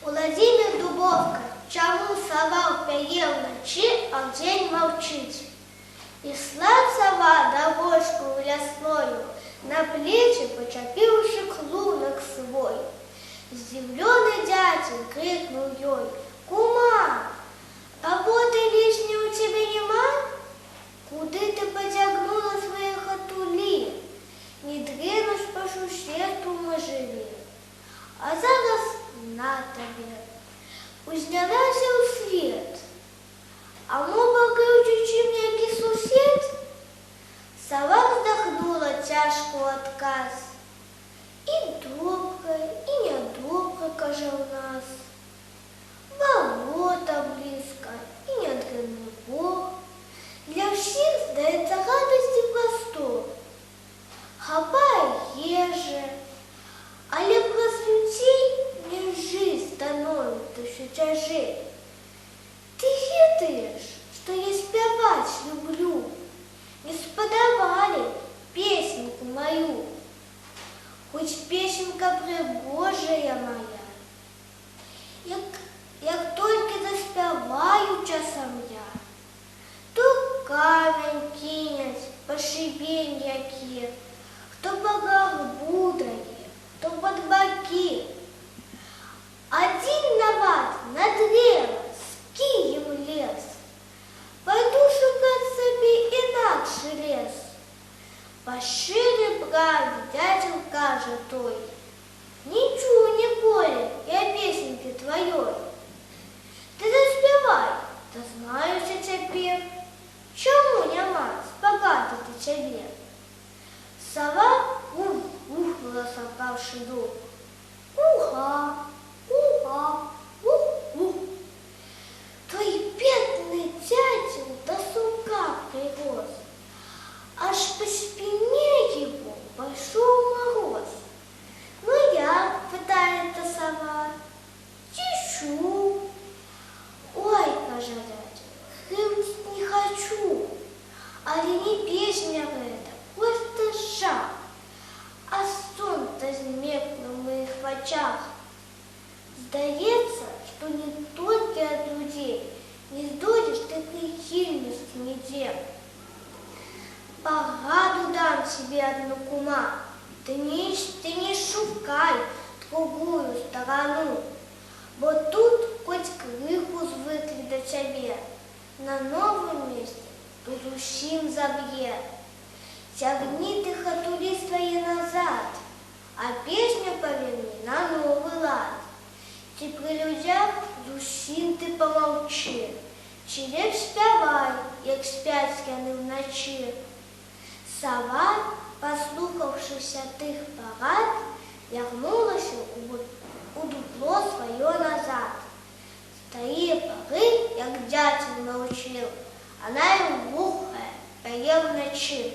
Владимир Дубовка, чаму сова пяе ўначы, а ўдзень маўчыць. Ішла сова дорожку лясною, на плечи почапіўшы клунак свой. Здзіўлёны дзядзень крикнул ёй: «Кума, работы лишней у тебя нема? Куды ты потягнула свои хатули? Не дренуш по сусвету мы жили. А зараз на тебе, узнялася ў свет. А мо пакрыўдзіў чым які сусед?» Сова вздохнула тяжко адказ: «І добра, і нядобра, кажа ў нас. Балота блізка, і нядрэнны Бог. Для ўсіх, здаецца, радасць і прастор. Хапае ежы, але праз людзей мяжы становіцца ўсё цяжэй. Ты ведаеш, што я спяваць люблю? Не спадавалі песенку мою, хоць песенка прыгожая моя. Як толькі заспяваю часам я, то камень кинять по шибень яке, хто по горбу дае, хто под боки. Один нават на древо с кием лез. Пойду шукать себе инакше лес. Пошире праве дятел каже той: «Ничего не более, я песенки твоей. Ты заспевай, да знаюся цяпер. Чаму няма спагадати цябе?» Сова ухнула сапаўшы дух. «Уха, уха, ух-ух. Твой бедный дятел до сука прирос, аж по спине его пошел мороз. Ну я, — пытается сова, — тишу. Ой, — каже дятел, — хрипеть не хочу, але не песня гэта, просто жах, а сон-то змекнуў в моих очах. Здаецца, што не толькі ад людзей не здолеш ты прыхільнасці нідзе. Пораду дам тебе одну, кума, ты не шукай другую сторону, бо тут хоть крыху звыкли до цябе, на новом месте тут усім заб'е. Тягни ты хатули свои назад, а песню поверни на новый лад. Ці при людях зусім ти помовчи, чи лепш спявай, як спять яны вночі. Сова, послухавшися тих порад, вернулася у дупло своє назад. З тієї пори, як дятел научив, вона й глухає, пає вночі.